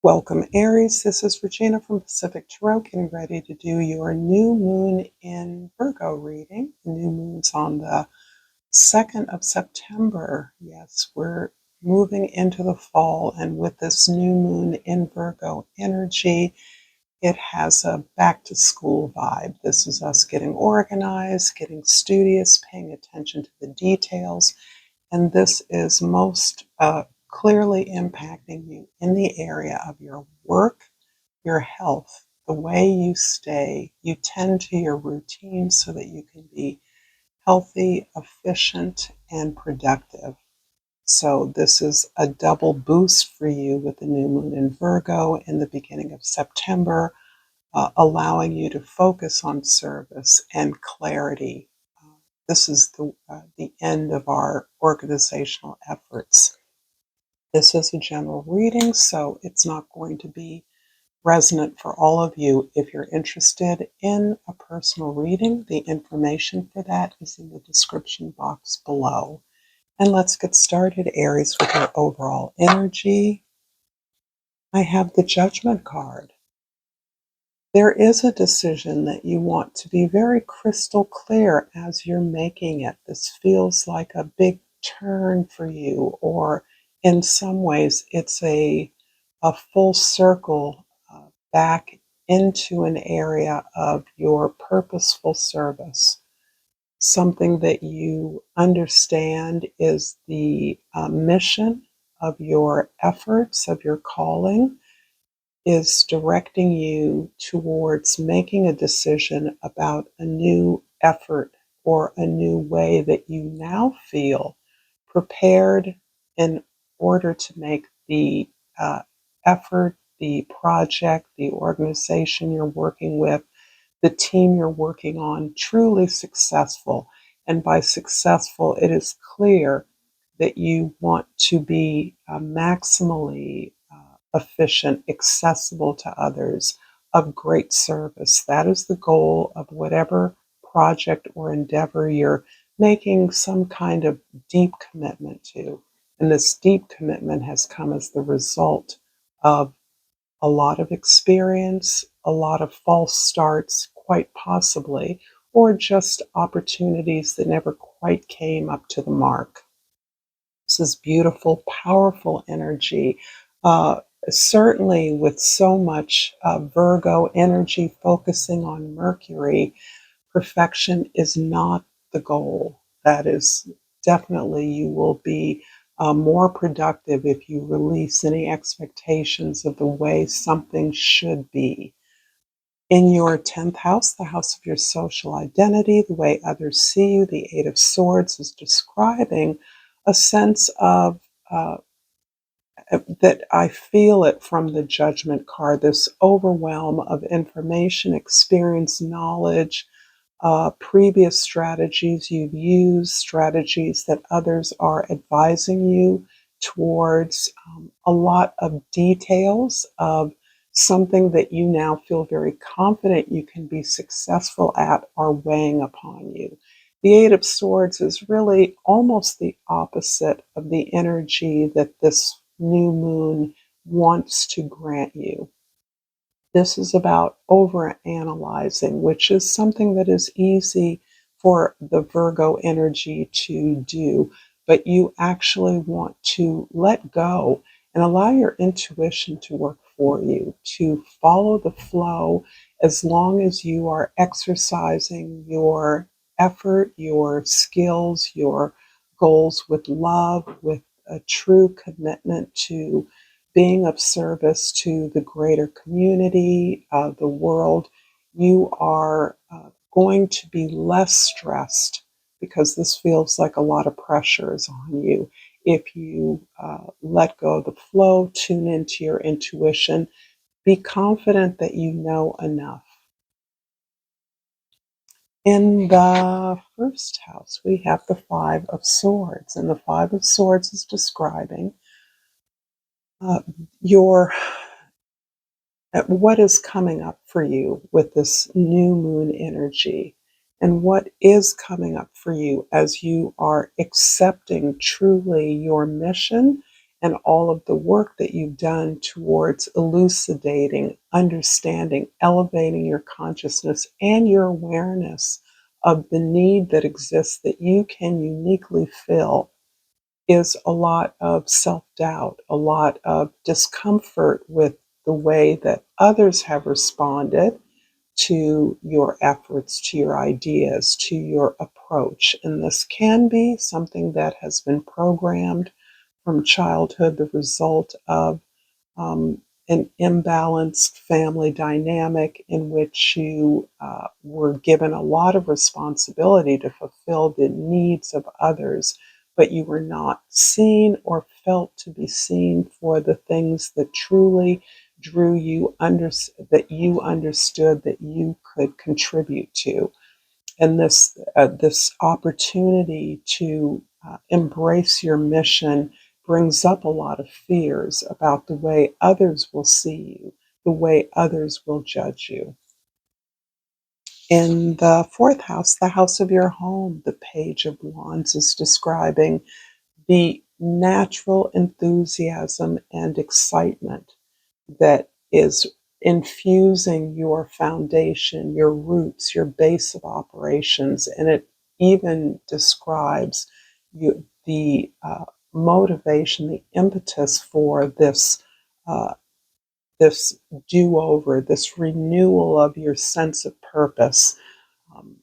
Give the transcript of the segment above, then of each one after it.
Welcome, Aries. This is Regina from Pacific Tarot, getting ready to do your new moon in Virgo reading. The new moon's on the 2nd of September. Yes, we're moving into the fall, and with this new moon in Virgo energy, it has a back to school vibe. This is us getting organized, getting studious, paying attention to the details, and this is most clearly impacting you in the area of your work, your health, the way you tend to your routine so that you can be healthy, efficient, and productive. So this is a double boost for you with the new moon in Virgo in the beginning of September, allowing you to focus on service and clarity. This is the end of our organizational efforts. This is a general reading, so it's not going to be resonant for all of you. If you're interested in a personal reading, the information for that is in the description box below. And let's get started, Aries, with your overall energy. I have the Judgment card. There is a decision that you want to be very crystal clear as you're making it. This feels like a big turn for you, or in some ways, it's a full circle back into an area of your purposeful service. Something that you understand is the mission of your efforts, of your calling, is directing you towards making a decision about a new effort or a new way that you now feel prepared in order to make the effort, the project, the organization you're working with, the team you're working on truly successful. And by successful, it is clear that you want to be maximally efficient, accessible to others, of great service. That is the goal of whatever project or endeavor you're making some kind of deep commitment to. And this deep commitment has come as the result of a lot of experience, a lot of false starts, quite possibly, or just opportunities that never quite came up to the mark. This is beautiful, powerful energy. Uh, Certainly, with so much Virgo energy focusing on Mercury, perfection is not the goal. That is definitely, you will be more productive if you release any expectations of the way something should be. In your 10th house, the house of your social identity, the way others see you, the Eight of Swords is describing a sense of that I feel it from the Judgment card, this overwhelm of information, experience, knowledge, previous strategies you've used, strategies that others are advising you towards, a lot of details of something that you now feel very confident you can be successful at are weighing upon you. The Eight of Swords is really almost the opposite of the energy that this new moon wants to grant you. This is about overanalyzing, which is something that is easy for the Virgo energy to do, but you actually want to let go and allow your intuition to work for you, to follow the flow as long as you are exercising your effort, your skills, your goals with love, with a true commitment to being of service to the greater community, the world. You are going to be less stressed because this feels like a lot of pressure is on you. If you let go of the flow, tune into your intuition, be confident that you know enough. In the first house, we have the Five of Swords, and the Five of Swords is describing uh, your what is coming up for you with this new moon energy, and what is coming up for you as you are accepting truly your mission and all of the work that you've done towards elucidating, understanding, elevating your consciousness and your awareness of the need that exists that you can uniquely fill is a lot of self doubt, a lot of discomfort with the way that others have responded to your efforts, to your ideas, to your approach. And this can be something that has been programmed from childhood, the result of um, an imbalanced family dynamic in which you were given a lot of responsibility to fulfill the needs of others, but you were not seen or felt to be seen for the things that truly drew you that you understood that you could contribute to. And this opportunity to embrace your mission brings up a lot of fears about the way others will see you, the way others will judge you. In the fourth house, the house of your home, the Page of Wands is describing the natural enthusiasm and excitement that is infusing your foundation, your roots, your base of operations. And it even describes the motivation, the impetus for uh, this do-over, this renewal of your sense of purpose. Um,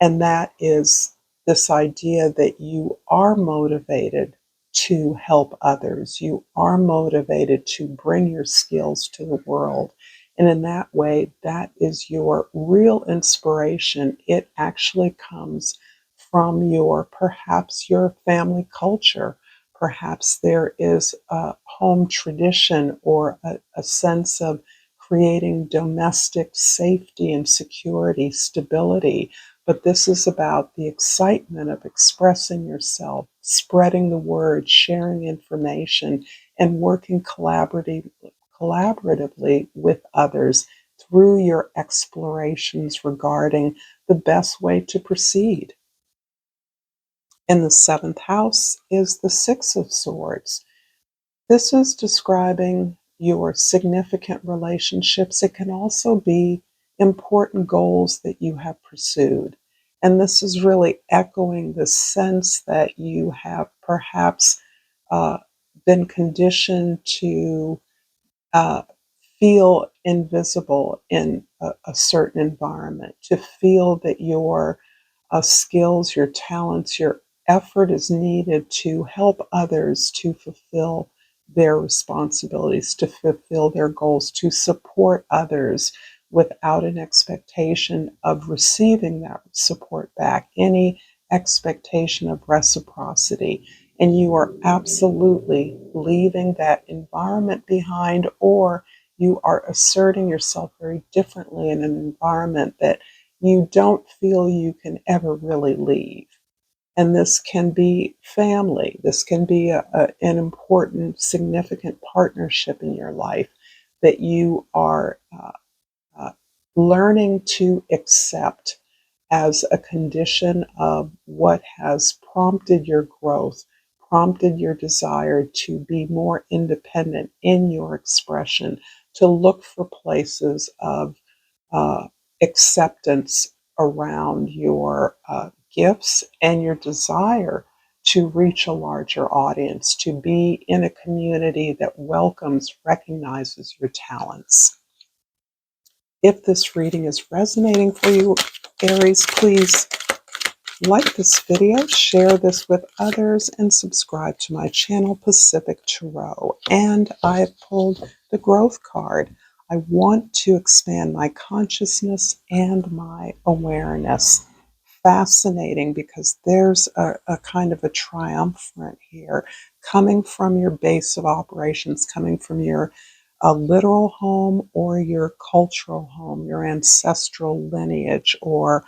and that is this idea that you are motivated to help others. You are motivated to bring your skills to the world. And in that way, that is your real inspiration. It actually comes from perhaps your family culture. Perhaps there is a home tradition or a sense of creating domestic safety and security, stability, but this is about the excitement of expressing yourself, spreading the word, sharing information, and working collaboratively with others through your explorations regarding the best way to proceed. In the seventh house is the Six of Swords. This is describing your significant relationships. It can also be important goals that you have pursued. And this is really echoing the sense that you have perhaps uh, been conditioned to uh, feel invisible in a certain environment, to feel that your skills, your talents, your effort is needed to help others to fulfill their responsibilities, to fulfill their goals, to support others without an expectation of receiving that support back, any expectation of reciprocity. And you are absolutely leaving that environment behind, or you are asserting yourself very differently in an environment that you don't feel you can ever really leave. And this can be family. This can be an important, significant partnership in your life that you are uh, learning to accept as a condition of what has prompted your growth, prompted your desire to be more independent in your expression, to look for places of uh, acceptance around your gifts and your desire to reach a larger audience, to be in a community that welcomes, recognizes your talents. If this reading is resonating for you, Aries, please like this video, share this with others, and subscribe to my channel, Pacific Tarot. And I've pulled the growth card. I want to expand my consciousness and my awareness. Fascinating, because there's a kind of a triumvirate here coming from your base of operations, coming from your literal home or your cultural home, your ancestral lineage or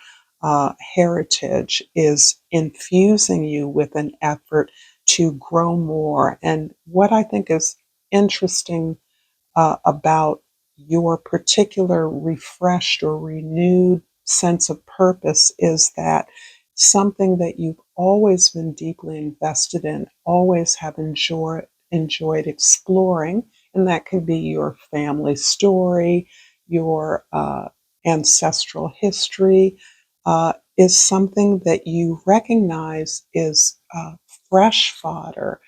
heritage is infusing you with an effort to grow more. And what I think is interesting about your particular refreshed or renewed sense of purpose is that something that you've always been deeply invested in, always have enjoyed exploring, and that could be your family story, your ancestral history, is something that you recognize is fresh fodder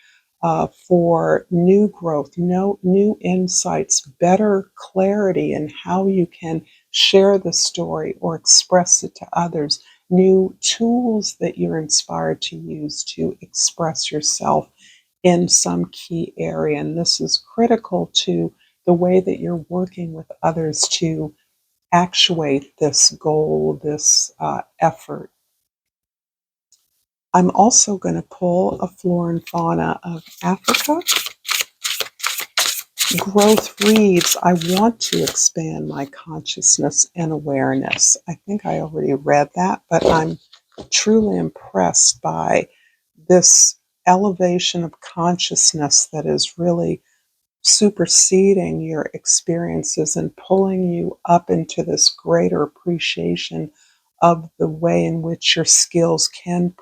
for new growth, new insights, better clarity in how you can share the story or express it to others, new tools that you're inspired to use to express yourself in some key area. And this is critical to the way that you're working with others to actuate this goal, this effort. I'm also going to pull a flora and fauna of Africa. Growth reads, I want to expand my consciousness and awareness. I think I already read that, but I'm truly impressed by this elevation of consciousness that is really superseding your experiences and pulling you up into this greater appreciation of the way in which your skills can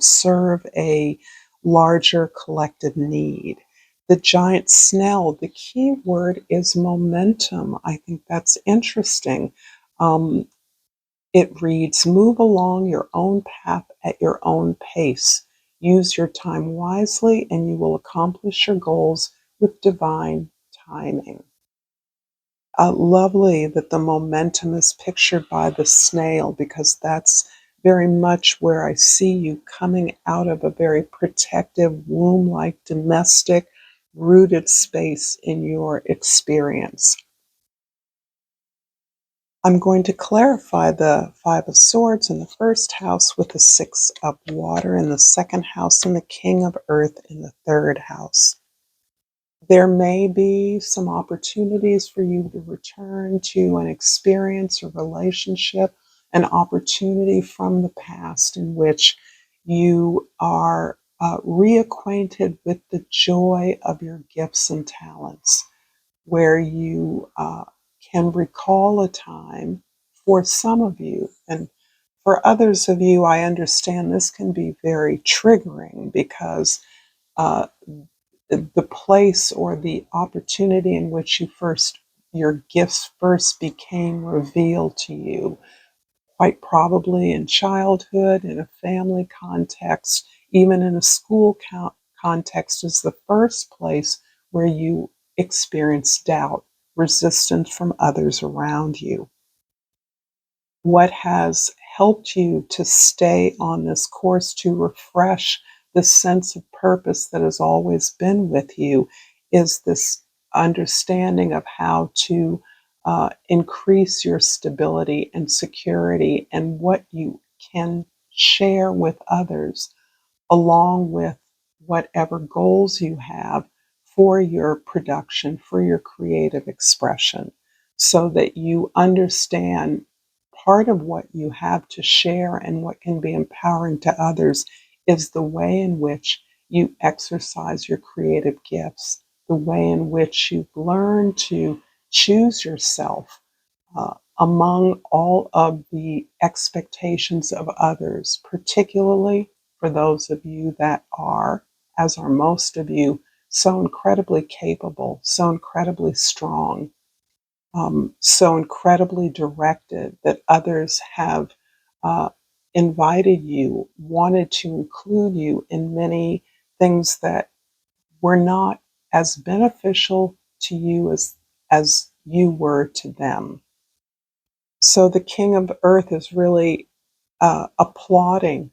serve a larger collective need. The giant snail, the key word is momentum. I think that's interesting. Um, it reads, move along your own path at your own pace. Use your time wisely, and you will accomplish your goals with divine timing. Lovely that the momentum is pictured by the snail, because that's very much where I see you coming out of a very protective, womb-like, domestic, rooted space in your experience. I'm going to clarify the Five of Swords in the first house with the Six of Water in the second house and the King of Earth in the third house. There may be some opportunities for you to return to an experience or relationship, an opportunity from the past in which you are reacquainted with the joy of your gifts and talents, where you can recall a time for some of you. And for others of you, I understand this can be very triggering because uh, the place or the opportunity in which your gifts first became revealed to you, quite probably in childhood, in a family context, even in a school context, is the first place where you experience doubt, resistance from others around you. What has helped you to stay on this course to refresh the sense of purpose that has always been with you is this understanding of how to increase your stability and security and what you can share with others, along with whatever goals you have for your production, for your creative expression, so that you understand part of what you have to share and what can be empowering to others is the way in which you exercise your creative gifts, the way in which you've learned to choose yourself among all of the expectations of others, particularly for those of you that are, as are most of you, so incredibly capable, so incredibly strong, so incredibly directed that others have uh, invited you, wanted to include you in many things that were not as beneficial to you as you were to them. So the King of Earth is really applauding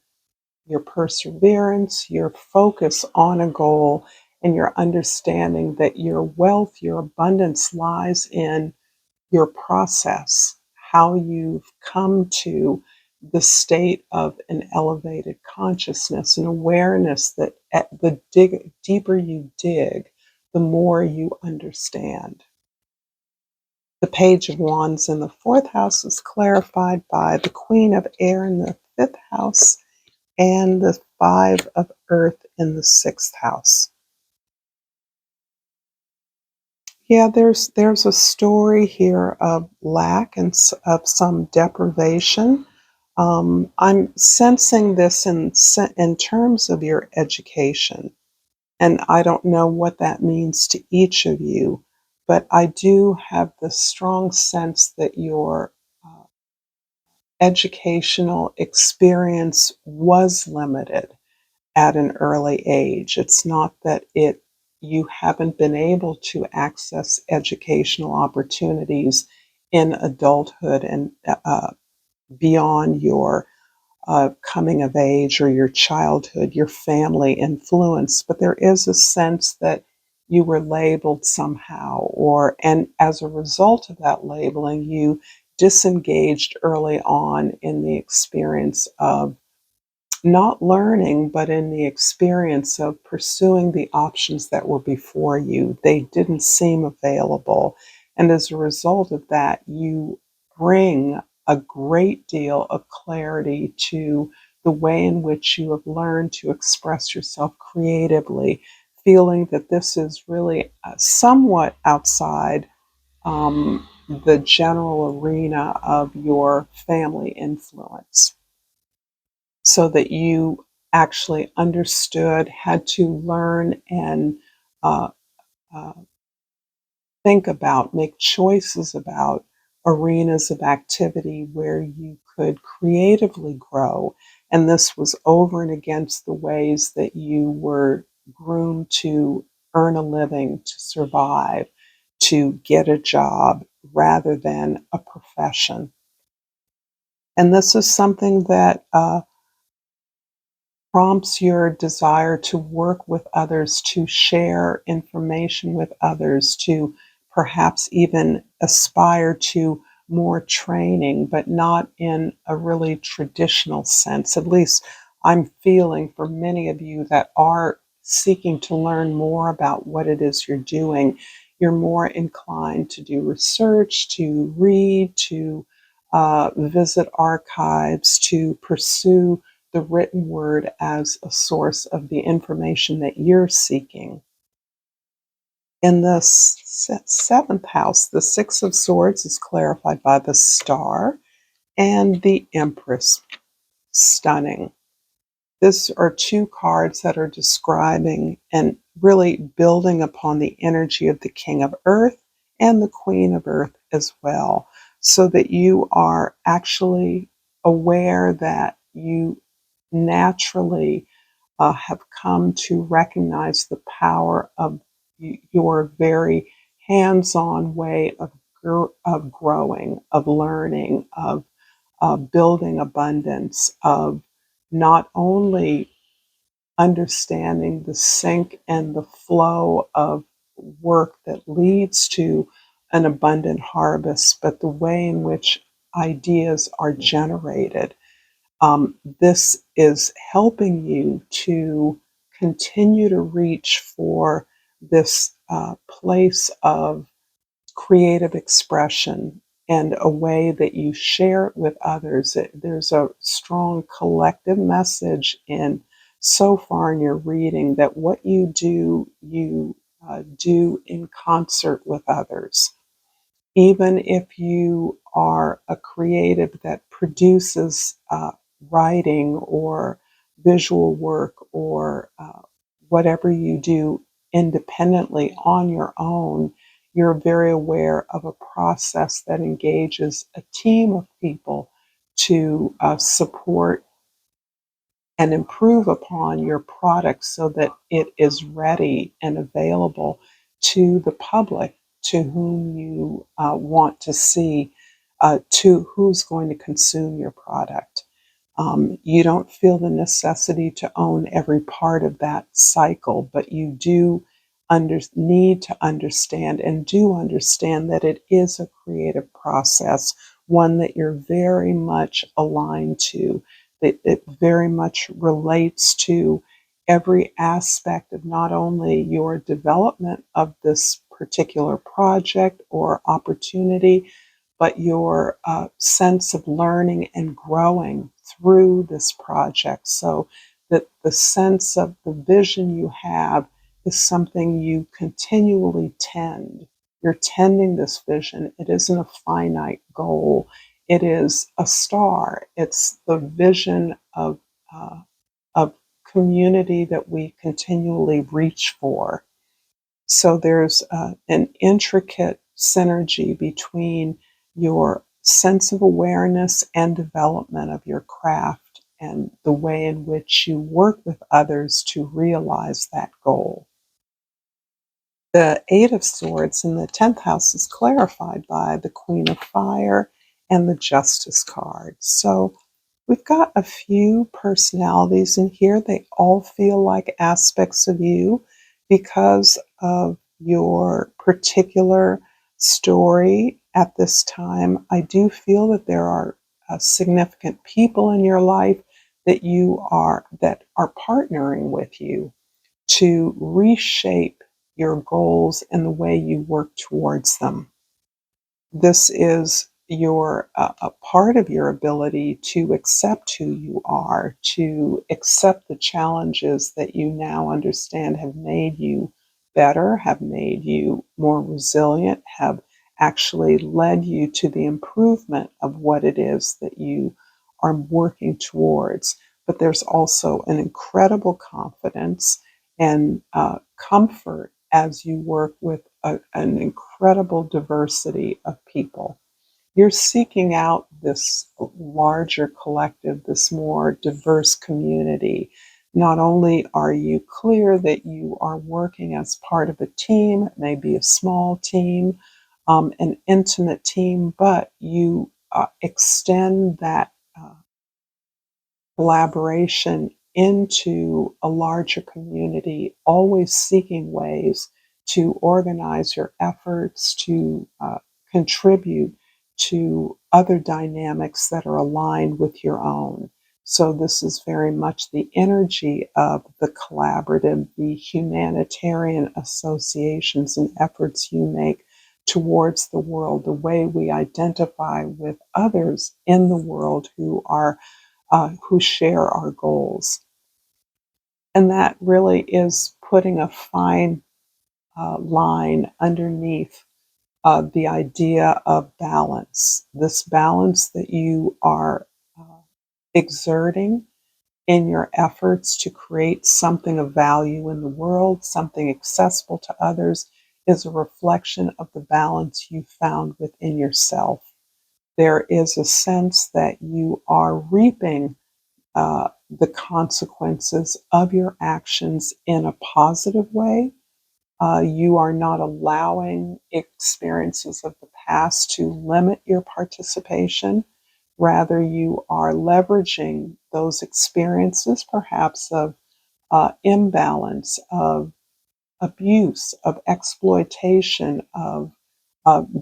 your perseverance, your focus on a goal, and your understanding that your wealth, your abundance lies in your process, how you've come to the state of an elevated consciousness, an awareness that at the deeper you dig, the more you understand. The Page of Wands in the fourth house is clarified by the Queen of Air in the fifth house and the Five of Earth in the sixth house. Yeah, there's a story here of lack and of some deprivation. I'm sensing this in terms of your education. And I don't know what that means to each of you, but I do have the strong sense that your uh, educational experience was limited at an early age. It's not that you haven't been able to access educational opportunities in adulthood and beyond your coming of age or your childhood, your family influence, but there is a sense that you were labeled somehow, and as a result of that labeling, you disengaged early on in the experience of not learning, but in the experience of pursuing the options that were before you. They didn't seem available. And as a result of that, you bring a great deal of clarity to the way in which you have learned to express yourself creatively, feeling that this is really somewhat outside the general arena of your family influence, so that you actually understood, had to learn and uh, uh, think about, make choices about arenas of activity where you could creatively grow. And this was over and against the ways that you were groomed to earn a living, to survive, to get a job rather than a profession. And this is something that prompts your desire to work with others, to share information with others, to perhaps even aspire to more training, but not in a really traditional sense. At least I'm feeling for many of you that are seeking to learn more about what it is you're doing, you're more inclined to do research, to read, to visit archives, to pursue the written word as a source of the information that you're seeking. In the seventh house, the Six of Swords is clarified by the Star and the Empress. Stunning. These are two cards that are describing and really building upon the energy of the King of Earth and the Queen of Earth as well, so that you are actually aware that you naturally have come to recognize the power of your very hands on way of growing, of learning, of building abundance, of not only understanding the sync and the flow of work that leads to an abundant harvest, but the way in which ideas are generated. This is helping you to continue to reach for this place of creative expression and a way that you share it with others. There's a strong collective message in so far in your reading that what you do in concert with others. Even if you are a creative that produces writing or visual work or whatever you do independently on your own, you're very aware of a process that engages a team of people to support and improve upon your product so that it is ready and available to the public to whom you want to see, to who's going to consume your product. You don't feel the necessity to own every part of that cycle, but you do need to understand and do understand that it is a creative process, one that you're very much aligned to, that it very much relates to every aspect of not only your development of this particular project or opportunity, but your sense of learning and growing through this project. So that the sense of the vision you have is something you continually tend. You're tending this vision. It isn't a finite goal. It is a star. It's the vision uh, of community that we continually reach for. So there's an intricate synergy between your sense of awareness and development of your craft and the way in which you work with others to realize that goal. The Eight of Swords in the 10th house is clarified by the Queen of Fire and the Justice card. So we've got a few personalities in here. They all feel like aspects of you because of your particular story at this time. I do feel that there are significant people in your life that are partnering with you to reshape your goals and the way you work towards them. This is a part of your ability to accept who you are, to accept the challenges that you now understand have made you better, have made you more resilient, have actually led you to the improvement of what it is that you are working towards. But there's also an incredible confidence and comfort as you work with an incredible diversity of people. You're seeking out this larger collective, this more diverse community. Not only are you clear that you are working as part of a team, maybe a small team, an intimate team, but you extend that collaboration into a larger community, always seeking ways to organize your efforts to contribute to other dynamics that are aligned with your own. So, this is very much the energy of the collaborative, the humanitarian associations and efforts you make towards the world, the way we identify with others in the world who share our goals. And that really is putting a fine line underneath the idea of balance. This balance that you are uh, exerting in your efforts to create something of value in the world, something accessible to others, is a reflection of the balance you found within yourself. There is a sense that you are reaping the consequences of your actions in a positive way. You are not allowing experiences of the past to limit your participation. Rather, you are leveraging those experiences, perhaps of imbalance, of abuse, of exploitation, of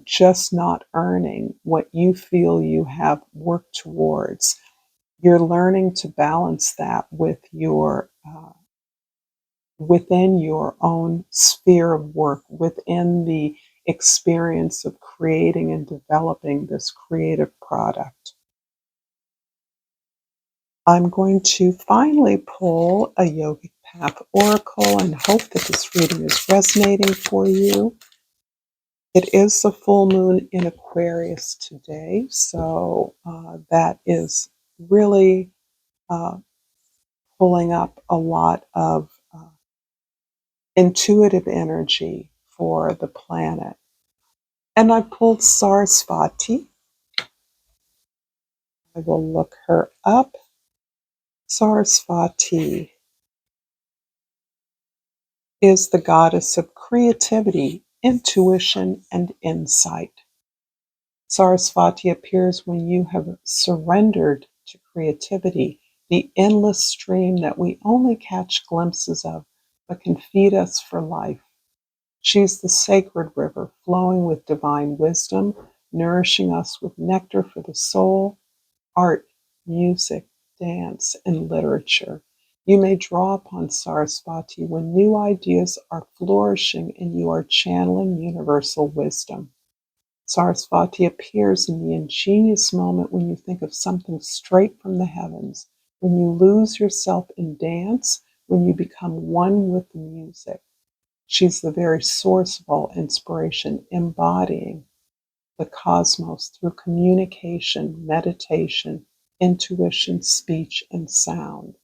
just not earning what you feel you have worked towards. You're learning to balance that with your within your own sphere of work, within the experience of creating and developing this creative product. I'm going to finally pull a yogic path oracle and hope that this reading is resonating for you. It is the full moon in Aquarius today, so that is really uh, pulling up a lot of intuitive energy for the planet. And I pulled Sarasvati. I will look her up. Sarasvati is the goddess of creativity, intuition, and insight. Sarasvati appears when you have surrendered to creativity, the endless stream that we only catch glimpses of, but can feed us for life. She's the sacred river flowing with divine wisdom, nourishing us with nectar for the soul, art, music, dance, and literature. You may draw upon Sarasvati when new ideas are flourishing and you are channeling universal wisdom. Sarasvati appears in the ingenious moment when you think of something straight from the heavens, when you lose yourself in dance, when you become one with the music. She's the very source of all inspiration, embodying the cosmos through communication, meditation, intuition, speech, and sound.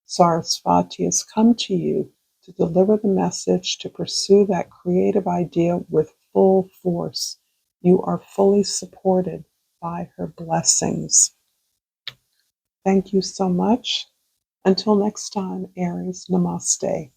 Sarasvati has come to you to deliver the message to pursue that creative idea with full force. You are fully supported by her blessings. Thank you so much. Until next time, Aries, namaste.